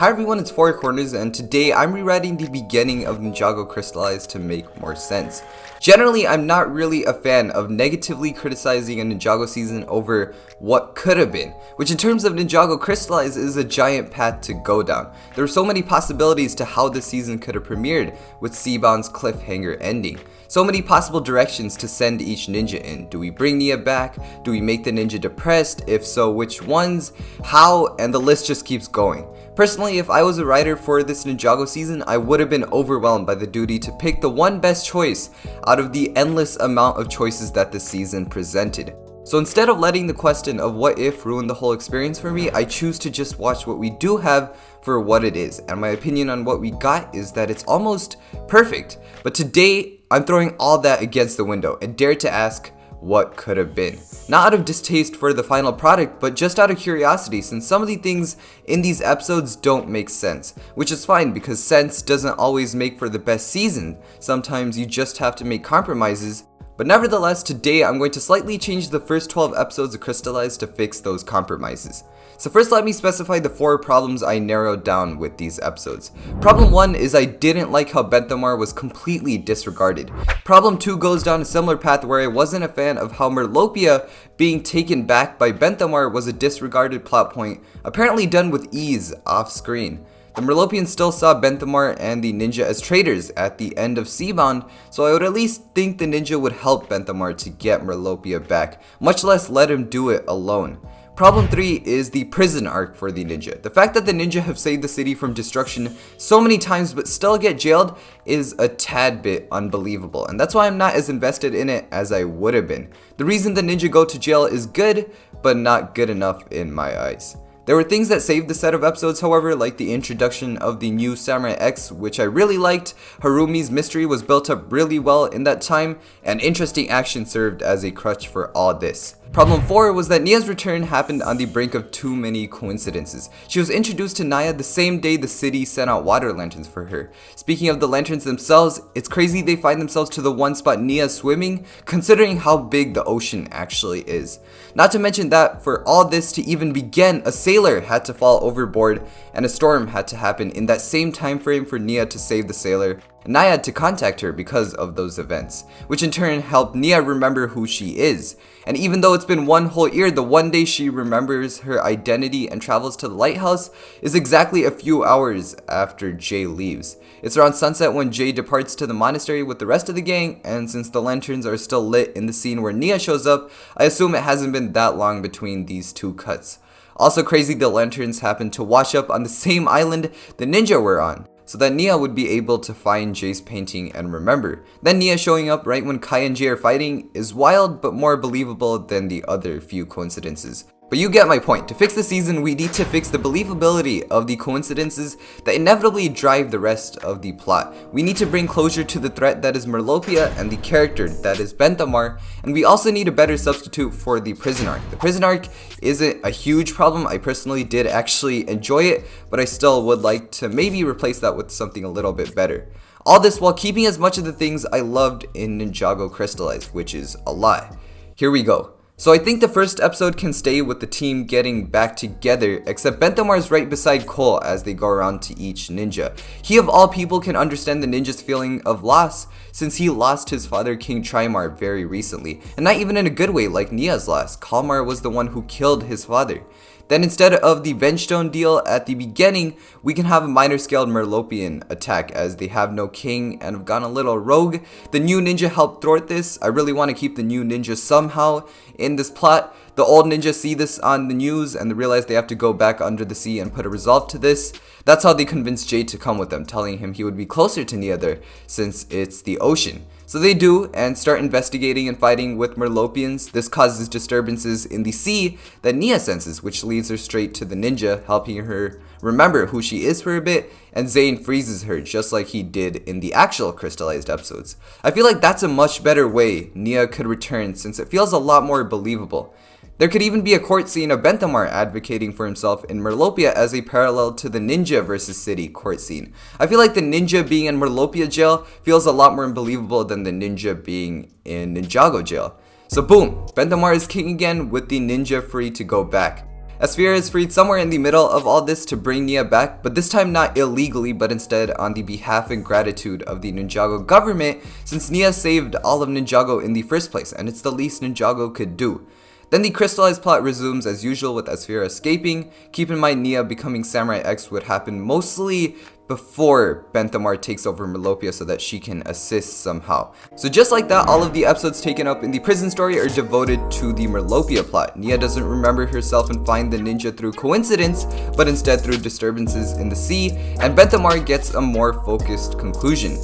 Hi everyone, it's Four Corners, and today I'm rewriting the beginning of Ninjago Crystalized to make more sense. Generally, I'm not really a fan of negatively criticizing a Ninjago season over what could have been, which in terms of Ninjago Crystalized is a giant path to go down. There are so many possibilities to how this season could have premiered with Seabound's cliffhanger ending. So many possible directions to send each ninja in. Do we bring Nyad back? Do we make the ninja depressed? If so, which ones? How? And the list just keeps going. Personally, if I was a writer for this Ninjago season, I would have been overwhelmed by the duty to pick the one best choice out of the endless amount of choices that this season presented. So instead of letting the question of what if ruin the whole experience for me, I choose to just watch what we do have for what it is. And my opinion on what we got is that it's almost perfect. But today, I'm throwing all that against the window and dare to ask, what could have been? Not out of distaste for the final product, but just out of curiosity, since some of the things in these episodes don't make sense. Which is fine, because sense doesn't always make for the best season. Sometimes you just have to make compromises. But nevertheless, today I'm going to slightly change the first 12 episodes of Crystalized to fix those compromises. So first let me specify the 4 problems I narrowed down with these episodes. Problem 1 is I didn't like how Benthomaar was completely disregarded. Problem 2 goes down a similar path where I wasn't a fan of how Merlopia being taken back by Benthomaar was a disregarded plot point, apparently done with ease off screen. The Merlopians still saw Benthomaar and the ninja as traitors at the end of Seabound, so I would at least think the ninja would help Benthomaar to get Merlopia back, much less let him do it alone. Problem 3 is the prison arc for the ninja. The fact that the ninja have saved the city from destruction so many times but still get jailed is a tad bit unbelievable, and that's why I'm not as invested in it as I would have been. The reason the ninja go to jail is good, but not good enough in my eyes. There were things that saved the set of episodes, however, like the introduction of the new Samurai X, which I really liked. Harumi's mystery was built up really well in that time, and interesting action served as a crutch for all this. Problem 4 was that Nyad's return happened on the brink of too many coincidences. She was introduced to Nyad the same day the city sent out water lanterns for her. Speaking of the lanterns themselves, it's crazy they find themselves to the one spot Nyad swimming, considering how big the ocean actually is. Not to mention that for all this to even begin, a sailor had to fall overboard and a storm had to happen in that same time frame for Nyad to save the sailor, and Nyad to contact her because of those events, which in turn helped Nyad remember who she is. And even though it's been one whole year, the one day she remembers her identity and travels to the lighthouse is exactly a few hours after Jay leaves. It's around sunset when Jay departs to the monastery with the rest of the gang, and since the lanterns are still lit in the scene where Nyad shows up, I assume it hasn't been that long between these two cuts. Also crazy, the lanterns happen to wash up on the same island the ninja were on, so that Nyad would be able to find Jay's painting and remember. Then Nyad showing up right when Kai and Jay are fighting is wild but more believable than the other few coincidences. But you get my point. To fix the season, we need to fix the believability of the coincidences that inevitably drive the rest of the plot. We need to bring closure to the threat that is Merlopia and the character that is Benthomaar, and we also need a better substitute for the prison arc. The prison arc isn't a huge problem. I personally did actually enjoy it, but I still would like to maybe replace that with something a little bit better. All this while keeping as much of the things I loved in Ninjago Crystalized, which is a lot. Here we go. So I think the first episode can stay with the team getting back together, except Benthomaar is right beside Cole as they go around to each ninja. He of all people can understand the ninja's feeling of loss, since he lost his father King Trimaar very recently, and not even in a good way like Nyad's loss. Kalmaar was the one who killed his father. Then instead of the Vengestone deal at the beginning, we can have a minor scaled Merlopian attack as they have no king and have gone a little rogue. The new ninja helped thwart this. I really want to keep the new ninja somehow in this plot. The old ninja see this on the news and they realize they have to go back under the sea and put a resolve to this. That's how they convinced Jay to come with them, telling him he would be closer to Nyad there since it's the ocean. So they do and start investigating and fighting with Merlopians. This causes disturbances in the sea that Nyad senses, which leads her straight to the ninja, helping her remember who she is for a bit, and Zane freezes her just like he did in the actual Crystalized episodes. I feel like that's a much better way Nyad could return since it feels a lot more believable. There could even be a court scene of Benthomaar advocating for himself in Merlopia as a parallel to the ninja versus city court scene. I feel like the ninja being in Merlopia jail feels a lot more believable than the ninja being in Ninjago jail. So boom, Benthomaar is king again with the ninja free to go back. Asphira is freed somewhere in the middle of all this to bring Nyad back, but this time not illegally, but instead on the behalf and gratitude of the Ninjago government, since Nyad saved all of Ninjago in the first place, and it's the least Ninjago could do. Then the crystallized plot resumes as usual with Asphira escaping. Keep in mind Nyad becoming Samurai X would happen mostly before Benthomaar takes over Merlopia so that she can assist somehow. So just like that, all of the episodes taken up in the prison story are devoted to the Merlopia plot. Nyad doesn't remember herself and find the ninja through coincidence, but instead through disturbances in the sea, and Benthomaar gets a more focused conclusion.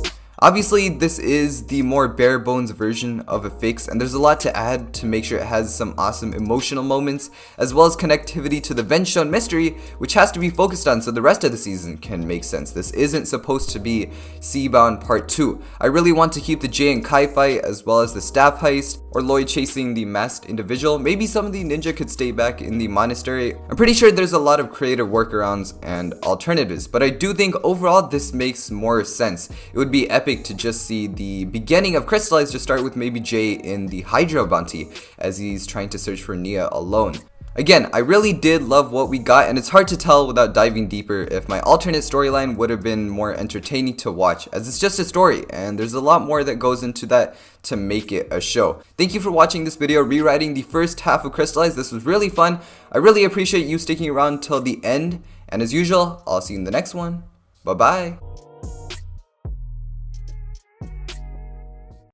Obviously, this is the more bare bones version of a fix, and there's a lot to add to make sure it has some awesome emotional moments, as well as connectivity to the Venshon mystery, which has to be focused on so the rest of the season can make sense. This isn't supposed to be Seabound Part 2. I really want to keep the Jay and Kai fight, as well as the staff heist, or Lloyd chasing the masked individual. Maybe some of the ninja could stay back in the monastery. I'm pretty sure there's a lot of creative workarounds and alternatives, but I do think overall this makes more sense. It would be epic to just see the beginning of Crystalized just start with maybe Jay in the Hydra bounty as he's trying to search for Nyad alone. Again, I really did love what we got, and it's hard to tell without diving deeper if my alternate storyline would have been more entertaining to watch, as it's just a story and there's a lot more that goes into that to make it a show. Thank you for watching this video rewriting the first half of Crystalized. This was really fun. I really appreciate you sticking around till the end, and as usual, I'll see you in the next one. Bye bye.